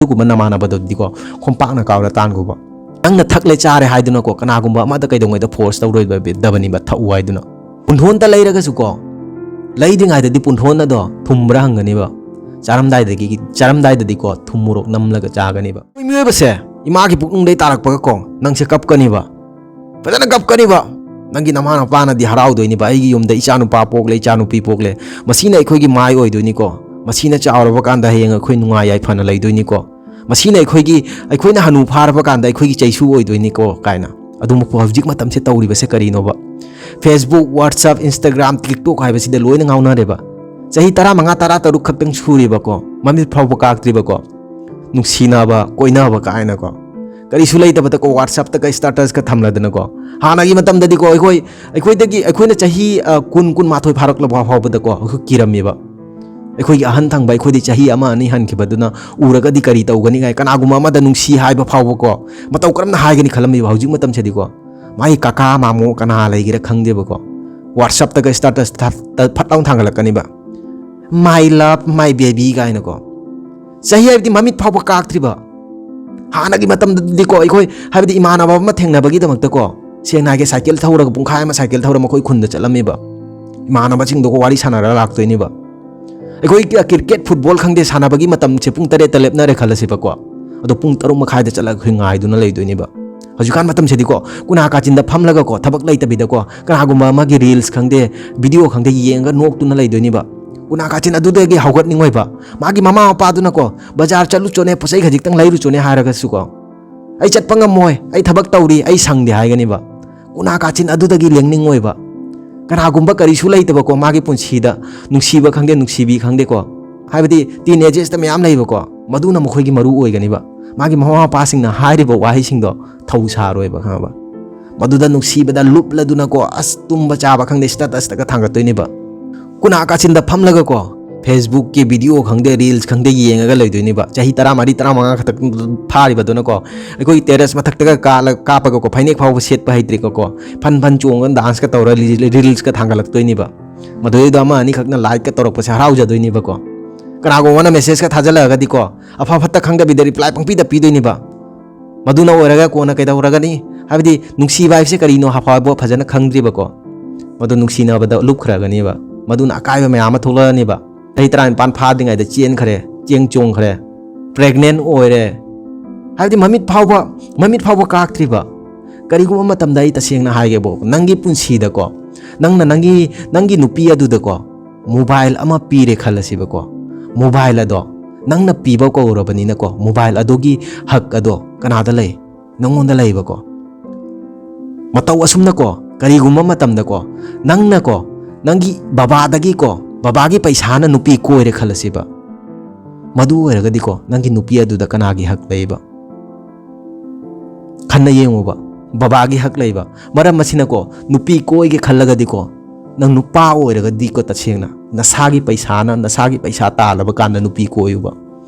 ꯑꯗꯨꯒꯨꯝꯕ ꯅꯃꯥꯟꯅꯕꯗꯨꯗꯤꯀꯣ ꯈꯣꯡꯄꯥꯛꯅ ꯀꯥꯎꯔ ꯇꯥꯟꯒꯨꯕ ꯅꯪꯅ ꯊꯛꯂꯦ ꯆꯥꯔꯦ ꯍꯥꯏꯗꯨꯅꯀꯣ ꯀꯅꯥꯒꯨꯝꯕ ꯑꯃꯗ ꯀꯩꯗꯧꯉꯩꯗ ꯐꯣꯔꯁ ꯇꯧꯔꯣꯏꯗꯕꯅꯤꯕ ꯊꯛꯎ ꯍꯥꯏꯗꯨꯅ ꯄꯨꯟꯊꯣꯟꯇ ꯂꯩꯔꯒꯁꯨꯀꯣ ꯂꯩꯗ꯭ꯔꯤꯉꯩꯗꯗꯤ ꯄꯨꯟꯊꯣꯟ ꯑꯗꯣ ꯊꯨꯝꯕ꯭ꯔꯥ ꯍꯪꯒꯅꯤꯕ ꯆꯥꯔꯝꯗꯥꯏꯗꯗꯤꯀꯣ ꯊꯨꯝ ꯃꯣꯔꯣꯛ ꯅꯝꯂꯒ ꯆꯥꯒꯅꯤꯕ ꯃꯤꯑꯣꯏꯕꯁꯦ ꯏꯃꯥꯒꯤ ꯄꯨꯛꯅꯨꯡꯗꯩ ꯇꯥꯔꯛꯄꯒꯀꯣ ꯅꯪꯁꯦ ꯀꯞꯀꯅꯤꯕ ꯐꯖꯅ ꯀꯞꯀꯅꯤꯕ ꯅꯪꯒꯤ ꯅꯃꯥ ꯅꯄꯥꯅꯗꯤ ꯍꯔꯥꯎꯗꯣꯏꯅꯤꯕ ꯑꯩꯒꯤ ꯌꯨꯝꯗ ꯏꯆꯥꯅꯨꯄꯥ ꯄꯣꯛꯂꯦ ꯏꯆꯥꯅꯨꯄꯤ ꯄꯣꯛꯂꯦ ꯃꯁꯤꯅ ꯑꯩꯈꯣꯏꯒꯤ ꯃꯥꯏ ꯑꯣꯏꯗꯣꯏꯅꯤꯀꯣ ꯃꯁꯤꯅ ꯆꯥꯎꯔꯕ ꯀꯥꯟꯗ ꯍꯌꯦꯡ ꯑꯩꯈꯣꯏ ꯅꯨꯡꯉꯥꯏ ꯌꯥꯏꯐꯅ ꯂꯩꯗꯣꯏꯅꯤꯀꯣ ꯃꯁꯤꯅ ꯑꯩꯈꯣꯏꯅ ꯍꯅꯨ ꯐꯥꯔꯕ ꯀꯥꯟꯗ ꯑꯩꯈꯣꯏꯒꯤ ꯆꯩꯁꯨ ꯑꯣꯏꯗꯣꯏꯅꯤꯀꯣ ꯀꯥꯏꯅ ꯑꯗꯨꯃꯛꯄꯨ ꯍꯧꯖꯤꯛ ꯃꯇꯝꯁꯦ ꯇꯧꯔꯤꯕꯁꯦ ꯀꯔꯤꯅꯣꯕ ꯐꯦꯁꯕꯨꯛ ꯋꯥꯠꯁꯑꯞ ꯏꯟꯁꯇꯥꯒ꯭ꯔꯥꯝ ꯇꯤꯛꯇꯣꯛ ꯍꯥꯏꯕꯁꯤꯗ ꯂꯣꯏꯅ ꯉꯥꯎꯅꯔꯦꯕ ꯆꯍꯤ 15 16 ꯈꯛꯇꯪ ꯁꯨꯔꯤꯕꯀꯣ ꯃꯃꯤꯠ ꯐꯥꯎꯕ ꯀꯥꯛꯇ꯭ꯔꯤꯕꯀꯣ ꯅꯨꯡꯁꯤꯅꯕ ꯀꯣꯏꯅꯕ ꯀꯥꯏꯅꯀꯣ ꯀꯔꯤꯁꯨ ꯂꯩꯇꯕꯗꯀꯣ ꯋꯥꯠꯁꯑꯞꯇꯒ ꯁ꯭ꯇꯦꯇꯁꯀ ꯊꯝꯂꯗꯅꯀꯣ ꯍꯥꯟꯅꯒꯤ ꯃꯇꯝꯗꯗꯤꯀꯣ ꯑꯩꯈꯣꯏꯅ ꯆꯍꯤ 10 ꯐꯥꯔꯛꯂꯕ ꯐꯥꯎꯕꯗꯀꯣ ꯑꯩꯈꯣꯏ ꯀꯤꯔꯝꯃꯦꯕ ꯑꯩꯈꯣꯏꯒꯤ ꯑꯍꯟ ꯊꯪꯕ ꯑꯩꯈꯣꯏꯗꯤ ꯆꯍꯤ 1 2 ꯍꯟꯈꯤꯕꯗꯨꯅ ꯎꯔꯒꯗꯤ ꯀꯔꯤ ꯇꯧꯒꯅꯤ ꯀꯥꯏ ꯀꯅꯥꯒꯨꯝꯕ ꯑꯃꯗ ꯅꯨꯡꯁꯤ ꯍꯥꯏꯕ ꯐꯥꯎꯕꯀꯣ ꯃꯇꯧ ꯀꯔꯝꯅ ꯍꯥꯏꯒꯅꯤ ꯈꯜꯂꯝꯃꯤꯕ ꯍꯧꯖꯤꯛ ꯃꯇꯝꯁꯤꯗꯤꯀꯣ ꯃꯥꯒꯤ ꯀꯀꯥ ꯃꯥꯃꯣ ꯀꯅꯥ ꯂꯩꯒꯦꯔꯥ ꯈꯪꯗꯦꯕꯀꯣ ꯋꯥꯠꯁꯑꯞꯇꯒ ꯁ꯭ꯇꯦꯇꯁ ꯐꯠ ꯂꯥꯎꯅ ꯊꯥꯡꯒꯠꯂꯛꯀꯅꯤꯕ ꯃꯥꯏ ꯂꯞ ꯃꯥꯏ ꯕꯦꯕꯤ ꯀꯥꯏꯅꯀꯣ ꯆꯍꯤ ꯍꯥꯏꯕꯗꯤ ꯃꯃꯤꯠ ꯐꯥꯎꯕ ꯀꯥꯛꯇ꯭ꯔꯤꯕ ꯍꯥꯟꯅꯒꯤ ꯃꯇꯝꯗꯗꯤꯀꯣ ꯑꯩꯈꯣꯏ ꯍꯥꯏꯕꯗꯤ ꯏꯃꯥꯟꯅꯕ ꯑꯃ ꯊꯦꯡꯅꯕꯒꯤꯗꯃꯛꯇꯀꯣ ꯁꯦꯡꯅ ꯍꯥꯏꯒꯦ ꯁꯥꯏꯀꯜ ꯊꯧꯔꯒ ꯄꯨꯡꯈꯥꯏ ꯑꯃ ꯁꯥꯏꯀꯜ ꯊꯧꯔꯒ ꯃꯈꯣꯏ ꯈꯨꯟꯗ ꯆꯠꯂꯝꯃꯤꯕ ꯏꯃꯥꯟꯅꯕꯁꯤꯡꯗꯨꯒ ꯋꯥꯔꯤ ꯁꯥꯟꯅꯔꯒ ꯂꯥꯛꯇꯣꯏꯅꯤꯕ ꯑꯩꯈꯣꯏ ꯀ꯭रिꯀꯦꯠ ꯐꯨꯠꯕꯣꯜ ꯈꯪꯗꯦ ꯁꯥꯟꯅꯕꯒꯤ ꯃꯇꯝꯁꯦ ꯄꯨꯡ 7ꯗ ꯂꯦꯞꯅꯔꯦ ꯈꯜꯂꯁꯤꯕꯀꯣ ꯑꯗꯣ ꯄꯨꯡ 6:30ꯗ ꯆꯠꯂꯒ ꯑꯩꯈꯣꯏ ꯉꯥꯏꯗꯨꯅ ꯂꯩꯗꯣꯏꯅꯤꯕ ꯍꯧꯖꯤꯛꯀꯥꯟ ꯃꯇꯝꯁꯤꯗꯤꯀꯣ ꯀꯨꯅꯥ ꯀꯥꯆꯤꯟꯗ ꯐꯝꯂꯒꯀꯣ ꯊꯕꯛ ꯂꯩꯇꯕꯤꯗꯀꯣ ꯀꯅꯥꯒꯨꯝꯕ ꯑꯃꯒꯤ ꯔꯤꯜꯁ ꯈꯪꯗꯦ ꯚꯤꯗꯤꯑꯣ ꯈꯪꯗꯦ ꯌꯦꯡꯉꯒ ꯅꯣꯛꯇꯨꯅ ꯂꯩꯗꯣꯏꯅꯤꯕ ꯀꯨꯅꯥ ꯀꯥꯆꯤꯟ ꯑꯗꯨꯗꯒꯤ ꯍꯧꯒꯠꯅꯤꯡꯉꯣꯏꯕ ꯃꯥꯒꯤ ꯃꯃꯥ ꯃꯄꯥꯗꯨꯅꯀꯣ ꯕꯖꯥꯔ ꯆꯠꯂꯨꯆꯣꯅꯦ ꯄꯣꯠꯆꯩ ꯈꯖꯤꯛꯇꯪ ꯂꯩꯔꯨꯆꯣꯅꯦ ꯍꯥꯏꯔꯒꯁꯨꯀꯣ ꯑꯩ ꯆꯠꯄ ꯉꯝꯃꯣꯏ ꯑꯩ ꯊꯕꯛ ꯇꯧꯔꯤ ꯑꯩ ꯁꯪꯗꯦ ꯍꯥꯏꯒꯅꯤꯕ ꯀꯨꯅꯥ ꯀꯥꯆꯤन ꯑꯗꯨꯗꯒꯤ ꯂꯦꯡꯅꯤꯡꯉꯣꯏꯕ ꯀꯅꯥꯒꯨꯝꯕ ꯀꯔꯤꯁꯨ ꯂꯩꯇꯕꯀꯣ ꯃꯥꯒꯤ ꯄꯨꯟꯁꯤꯗ ꯅꯨꯡꯁꯤꯕ ꯈꯪꯗꯦ ꯅꯨꯡꯁꯤꯕꯤ ꯈꯪꯗꯦꯀꯣ ꯍꯥꯏꯕꯗꯤ ꯇꯤꯟ ꯑꯦꯖꯦꯁꯇ ꯃꯌꯥꯝ ꯂꯩꯕꯀꯣ ꯃꯗꯨꯅ ꯃꯈꯣꯏꯒꯤ ꯃꯔꯨ ꯑꯣꯏꯒꯅꯤꯕ ꯃꯥꯒꯤ ꯃꯃꯥ ꯃꯄꯥꯁꯤꯡꯅ ꯍꯥꯏꯔꯤꯕ ꯋꯥꯍꯩꯁꯤꯡꯗꯣ ꯊꯧ ꯁꯥꯔꯣꯏꯕ ꯈꯪꯉꯕ ꯃꯗꯨꯗ ꯅꯨꯡꯁꯤꯕꯗ ꯂꯨꯞꯂꯗꯨꯅꯀꯣ ꯑꯁ ꯇꯨꯝꯕ ꯆꯥꯕ ꯈꯪꯗꯦ ꯁ꯭ꯇꯦꯇꯁꯇꯒ ꯊꯥꯡꯒꯠꯇꯣꯏꯅꯤꯕ ꯀꯨꯅꯥ ꯀꯥꯆꯤꯟꯗ ꯐꯝꯂꯒꯀꯣ ꯐꯦꯁꯕꯨꯛꯀꯤ ꯚꯤꯗꯤꯑꯣ ꯈꯪꯗꯦ ꯔꯤꯜꯁꯈꯪꯗꯦ ꯌꯦꯡꯉꯒ ꯂꯩꯗꯣꯏꯅꯤꯕ ꯆꯍꯤ 14 15 ꯈꯛꯇꯪ ꯐꯥꯔꯤꯕꯗꯨꯅꯀꯣ ꯑꯩꯈꯣꯏ ꯇꯦꯔꯦꯁ ꯃꯊꯛꯇꯒ ꯀꯥꯞꯄꯒꯀꯣ ꯐꯩꯅꯦꯛ ꯐꯥꯎꯕ ꯁꯦꯠꯄ ꯍꯩꯇ꯭ꯔꯤꯀꯣ ꯐꯟ ꯆꯣꯡꯉꯒ ꯗꯥꯟꯁꯀ ꯇꯧꯔ ꯔꯤꯜꯁꯀ ꯊꯥꯡꯒꯠꯂꯛꯇꯣꯏꯅꯤꯕ ꯃꯗꯨꯗꯩꯗ ꯑꯃ ꯑꯅꯤ ꯈꯛꯅ ꯂꯥꯏꯛꯀ ꯇꯧꯔꯛꯄꯁꯦ ꯍꯔꯥꯎꯖꯗꯣꯏꯅꯤꯕꯀꯣ ꯀꯅꯥꯒꯨꯝꯕꯅ ꯃꯦꯁꯦꯖꯀ ꯊꯥꯖꯤꯜꯂꯛꯑꯒꯗꯤꯀꯣ ꯑꯐ ꯐꯠꯇ ꯈꯪꯗꯕꯤꯗ ꯔꯤꯄ꯭ꯂꯥꯏ ꯄꯪꯄꯤꯗ ꯄꯤꯗꯣꯏꯅꯤꯕ ꯃꯗꯨꯅ ꯑꯣꯏꯔꯒ ꯀꯣꯟꯅ ꯀꯩꯗꯧꯔꯒꯅꯤ ꯍꯥꯏꯕꯗꯤ ꯅꯨꯡꯁꯤꯕ ꯍꯥꯏꯕꯁꯦ ꯀꯔꯤꯅꯣ ꯍꯥꯐꯕ ꯐꯖꯅ ꯈꯪꯗ꯭ꯔꯤꯕꯀꯣ ꯃꯗꯨ ꯅꯨꯡꯁꯤꯅꯕꯗ ꯂꯨꯞꯈ꯭ꯔꯒꯅꯤꯕ ꯃꯗꯨꯅ ꯑꯀꯥꯏꯕ ꯃꯌꯥꯝ ꯑꯃ ꯊꯣꯛꯂꯛꯑꯅꯤꯕ ꯆꯍꯤ 19 ꯐꯥꯗ꯭ꯔꯤꯉꯩꯗ ꯆꯦꯟꯈ꯭ꯔꯦ ꯆꯦꯡ ꯆꯣꯡꯈ꯭ꯔꯦ ꯄ꯭ꯔꯦꯒꯅꯦꯟ ꯑꯣꯏꯔꯦ ꯍꯥꯏꯕꯗꯤ ꯃꯃꯤꯠ ꯐꯥꯎꯕ ꯀꯥꯛꯇ꯭ꯔꯤꯕ ꯀꯔꯤꯒꯨꯝꯕ ꯃꯇꯝꯗ ꯑꯩ ꯇꯁꯦꯡꯅ ꯍꯥꯏꯒꯦꯕꯣ ꯅꯪꯒꯤ ꯄꯨꯟꯁꯤꯗꯀꯣ ꯅꯪꯅ ꯅꯪꯒꯤ ꯅꯨꯄꯤ ꯑꯗꯨꯗꯀꯣ ꯃꯣꯕꯥꯏꯜ ꯑꯃ ꯄꯤꯔꯦ ꯈꯜꯂꯁꯤꯕꯀꯣ ꯃꯣꯕꯥꯏꯜ ꯑꯗꯣ ꯅꯪꯅ ꯄꯤꯕ ꯀꯧꯔꯕꯅꯤꯅꯀꯣ ꯃꯣꯕꯥꯏꯜ ꯑꯗꯨꯒꯤ ꯍꯛ ꯑꯗꯣ ꯀꯅꯥꯗ ꯂꯩ ꯅꯪꯉꯣꯟꯗ ꯂꯩꯕꯀꯣ ꯃꯇꯧ ꯑꯁꯨꯝꯅꯀꯣ ꯀꯔꯤꯒꯨꯝꯕ ꯃꯇꯝꯗꯀꯣ ꯅꯪꯅꯀꯣ ꯅꯪꯒꯤ ꯕꯕꯥꯒꯤ ꯄꯩꯁꯥꯅ ꯅꯨꯄꯤ ꯀꯣꯏꯔꯦ ꯈꯜꯂꯁꯤꯕ ꯃꯗꯨ ꯑꯣꯏꯔꯒꯗꯤꯀꯣ ꯅꯪꯒꯤ ꯅꯨꯄꯤ ꯑꯗꯨꯗ ꯀꯅꯥꯒꯤ ꯍꯛ ꯂꯩꯕ ꯈꯟꯅ ꯌꯦꯡꯉꯨꯕ ꯕꯕꯥꯒꯤ ꯍꯛ ꯂꯩꯕ ꯃꯔꯝ ꯑꯁꯤꯅꯀꯣ ꯅꯨꯄꯤ ꯀꯣꯏꯒꯦ ꯈꯜꯂꯒꯗꯤꯀꯣ ꯅꯪ ꯅꯨꯄꯥ ꯑꯣꯏꯔꯒꯗꯤꯀꯣ ꯇꯁꯦꯡꯅ ꯅꯁꯥꯒꯤ ꯄꯩꯁꯥ ꯇꯥꯜꯂꯕ ꯀꯥꯟꯗ ꯅꯨꯄꯤ ꯀꯣꯏꯌꯨꯕ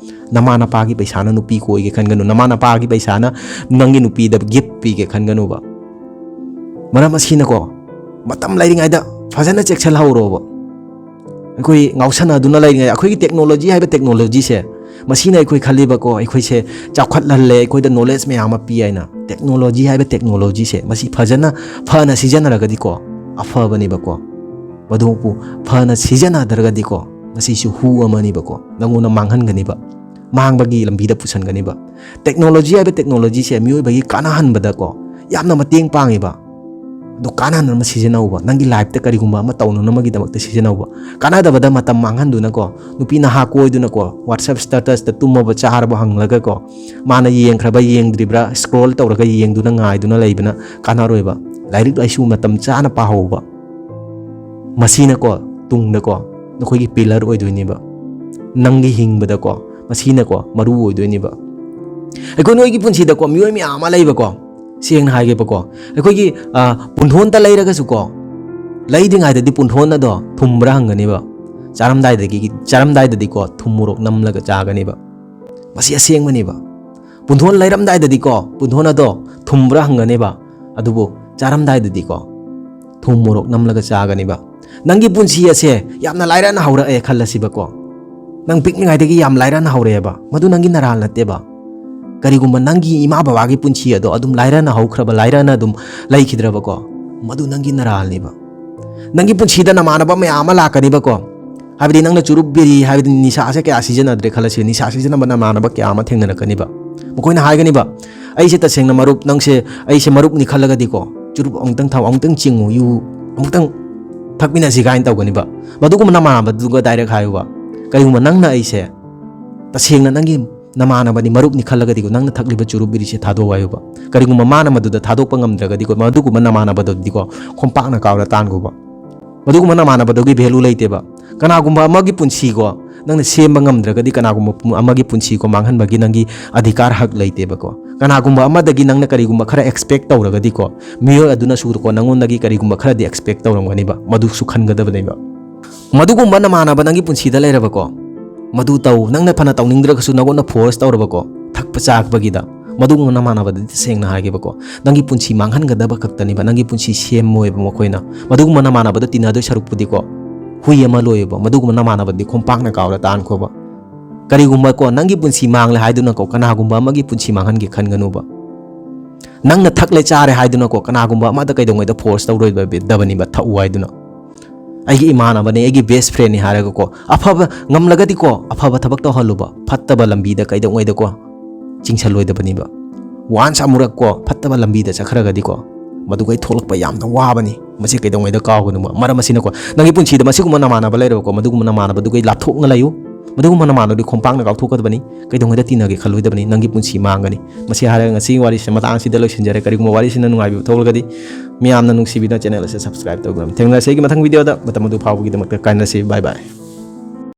ꯅꯃꯥ ꯅꯄꯥꯒꯤ ꯄꯩꯁꯥꯅ ꯅꯨꯄꯤ ꯀꯣꯏꯒꯦ ꯈꯟꯒꯅꯨ ꯅꯃꯥ ꯅꯄꯥꯒꯤ ꯄꯩꯁꯥꯅ ꯅꯪꯒꯤ ꯅꯨꯄꯤꯗ ꯒꯤꯐꯠ ꯄꯤꯒꯦ ꯈꯟꯒꯅꯨꯕ ꯃꯔꯝ ꯑꯁꯤꯅꯀꯣ ꯃꯇꯝ ꯂꯩꯔꯤꯉꯩꯗ ꯐꯖꯅ ꯆꯦꯛꯁꯤꯜꯍꯧꯔꯣꯕ ꯑꯩꯈꯣꯏ ꯉꯥꯎꯁꯟꯅꯗꯨꯅ ꯂꯩꯔꯤꯉꯩ ꯑꯩꯈꯣꯏꯒꯤ ꯇꯦꯛꯅꯣꯂꯣꯖꯤ ꯍꯥꯏꯕ ꯇꯦꯛꯅꯣꯂꯣꯖꯤꯁꯦ ꯃꯁꯤꯅ ꯑꯩꯈꯣꯏ ꯈꯜꯂꯤꯕꯀꯣ ꯑꯩꯈꯣꯏꯁꯦ ꯆꯥꯎꯈꯠꯍꯜꯂꯦ ꯑꯩꯈꯣꯏꯗ ꯅꯣꯂꯦꯖ ꯃꯌꯥꯝ ꯑꯃ ꯄꯤ ꯍꯥꯏꯅ ꯇꯦꯛꯅꯣꯂꯣꯖꯤ ꯍꯥꯏꯕ ꯇꯦꯛꯅꯣꯂꯣꯖꯤꯁꯦ ꯃꯁꯤ ꯐꯅ ꯁꯤꯖꯤꯟꯅꯔꯒꯗꯤꯀꯣ ꯑꯐꯕꯅꯦꯕꯀꯣ ꯃꯗꯨꯕꯨ ꯐꯅ ꯁꯤꯖꯤꯟꯅꯗ꯭ꯔꯒꯗꯤꯀꯣ ꯃꯁꯤꯁꯨ ꯍꯨ ꯑꯃꯅꯤꯕꯀꯣ ꯅꯪꯉꯣꯟꯗ ꯃꯥꯡꯍꯟꯒꯅꯤꯕ ꯃꯥꯡꯕꯒꯤ ꯂꯝꯕꯤꯗ ꯄꯨꯁꯟꯒꯅꯤꯕ ꯇꯦꯛꯅꯣꯂꯣꯖꯤ ꯍꯥꯏꯕ ꯇꯦꯛꯅꯣꯂꯣꯖꯤꯁꯦ ꯃꯤꯑꯣꯏꯕꯒꯤ ꯀꯥꯟꯅꯍꯟꯕꯗꯀꯣ ꯌꯥꯝꯅ ꯃꯇꯦꯡ ꯄꯥꯡꯉꯤꯕ ꯑꯗꯣ ꯀꯥꯟꯅꯅꯕ ꯁꯤꯖꯤꯟꯅꯧꯕ ꯅꯪꯒꯤ ꯂꯥꯏꯐꯇ ꯀꯔꯤꯒꯨꯝꯕ ꯑꯃ ꯇꯧꯅꯅꯕꯒꯤꯗꯃꯛꯇ ꯁꯤꯖꯤꯟꯅꯧꯕ ꯀꯥꯟꯅꯗꯕꯗ ꯃꯇꯝ ꯃꯥꯡꯍꯟꯗꯨꯅꯀꯣ ꯅꯨꯄꯤ ꯅꯍꯥ ꯀꯣꯏꯗꯨꯅꯀꯣ ꯋꯥꯠꯁꯑꯞ ꯁ꯭ꯇꯦꯇꯁꯇ ꯇꯨꯝꯃꯕ ꯆꯥꯔꯕ ꯍꯪꯂꯒꯀꯣ ꯃꯥꯅ ꯌꯦꯡꯈ꯭ꯔꯕ ꯌꯦꯡꯗ꯭ꯔꯤꯕ꯭ꯔꯥ ꯁ꯭ꯀ꯭ꯔꯣꯜ ꯇꯧꯔꯒ ꯌꯦꯡꯗꯨꯅ ꯉꯥꯏꯗꯨꯅ ꯂꯩꯕꯅ ꯀꯥꯟꯅꯔꯣꯏꯕ ꯂꯥꯏꯔꯤꯛ ꯂꯥꯏꯁꯨ ꯃꯇꯝ ꯆꯥꯅ ꯄꯥꯍꯧꯕ ꯃꯁꯤꯅꯀꯣ ꯇꯨꯡꯗꯀꯣ ꯅꯈꯣꯏꯒꯤ ꯄꯤꯂꯔ ꯑꯣꯏꯗꯣꯏꯅꯦꯕ ꯅꯪꯒꯤ ꯍꯤꯡꯕꯗꯀꯣ ꯃꯁꯤꯅꯀꯣ ꯃꯔꯨ ꯑꯣꯏꯗꯣꯏꯅꯦꯕ ꯑꯩꯈꯣꯏ ꯅꯣꯏꯒꯤ ꯄꯨꯟꯁꯤꯗꯀꯣ ꯃꯤꯑꯣꯏ ꯃꯌꯥꯝ ꯑꯃ ꯂꯩꯕꯀꯣ ꯁꯦꯡꯅ ꯍꯥꯏꯒꯦꯕꯀꯣ ꯑꯩꯈꯣꯏꯒꯤ ꯄꯨꯟꯊꯣꯟꯇ ꯂꯩꯔꯒꯁꯨꯀꯣ ꯂꯩꯗ꯭ꯔꯤꯉꯩꯗꯗꯤ ꯄꯨꯟꯊꯣꯟ ꯑꯗꯣ ꯊꯨꯝꯕ꯭ꯔꯥ ꯍꯪꯒꯅꯤꯕ ꯆꯥꯔꯝꯗꯥꯏꯗꯗꯤꯀꯣ ꯊꯨꯝ ꯃꯣꯔꯣꯛ ꯅꯝꯂꯒ ꯆꯥꯒꯅꯤꯕ ꯃꯁꯤ ꯑꯁꯦꯡꯕꯅꯦꯕ ꯄꯨꯟꯊꯣꯟ ꯂꯩꯔꯝꯗꯥꯏꯗꯗꯤꯀꯣ ꯄꯨꯟꯊꯣꯟ ꯑꯗꯣ ꯊꯨꯝꯕ꯭ꯔꯥ ꯍꯪꯒꯅꯦꯕ ꯑꯗꯨꯕꯨ ꯆꯥꯔꯝꯗꯥꯏꯗꯗꯤꯀꯣ ꯊꯨꯝ ꯃꯣꯔꯣꯛ ꯅꯝꯂꯒ ꯆꯥꯒꯅꯤꯕ ꯅꯪꯒꯤ ꯄꯨꯟꯁꯤ ꯑꯁꯦ ꯌꯥꯝꯅ ꯂꯥꯏꯔꯅ ꯍꯧꯔꯛꯑꯦ ꯈꯜꯂꯁꯤꯕꯀꯣ nang pikningaidagi yam lairana haureba madu nangi naral nateba karigumba nangi ima babagi punchi ado adum lairana haukraba lairana adum laikhidraba ko madu nangi naral niba nangi punchi da namanaba mayama lakaniba ko habidi nangna churub biri habidi nisa ase kya season adre khalase nisa season bana manaba kya ama thengna kaniba mokoina haiganiba aise tasengna marup nangse aise marup ni khalagadi ko churub ongtang thaw ongtang chingu yu ongtang thakmina sigain tawganiba madugum namanaba duga direct haiwa karigumba nangna aise tasengna nangi namanabani marup ni khalagadi ko nangna thakliba churub biri se thado wayuba karigumba mana maduda thadokpa ngamdragadi ko madugum namanabado diko khompakna kawla tanguba madugum namanabado gi value leiteba kanagumba amagi punsi ko nangna semba ngamdragadi kanagumba amagi punsi ko manghanbagi nangi adhikar hak leiteba ko kanagumba amadagi nangna karigumba khara expect tawragadi ko miyo aduna sur ko nangondagi karigumba khara di expect tawramgani ba madu su khangadabani ba madugumba namanaba nangi punsi da leiraba ko madu taw nangna phana tawningdragasu nagona force tawraba ko thakpa chakbagida madugumba namanaba di sengna hageba ko nangi punsi manghangadaba khaktani ba nangi punsi semmoyeba mokoina madugumba namanaba da tinado sarupudi ko hui ama loyeba madugumba namanaba di khompakna kawla tan khoba karigumba ko nangi punsi mangle haiduna ko kanagumba amagi punsi manghangi khanganuba nangna thakle chare haiduna ko kanagumba amada kaidongoi da force tawroiba dabani ba thau haiduna aigi imana bane aigi best friend ni haraga ko afaba ngamlagadi ko afaba thabak tawhaluba fattaba lambi da kaidongoi da ko chingsaloi da bani ba once amurak ko fattaba lambi da chakhragadi ko madugai tholakpa yamna wabani masi kaidongoi da kawganu mara masina ko nangi punchi da masiguma namana ba leiro ko maduguma namana ba dugai lapthok ngalayu maduguma namana di khompangna kawthokadbani kaidongoi da tinagi khaloi da bani nangi punchi mangani masi haraga ngasi wari se matang si da loisinjare kariguma wari sina nungai bi tholgadi miyamna nungsibina channel se subscribe tawgram thengna se gi mathang video da matamadu phawgi da makka kaina se bye bye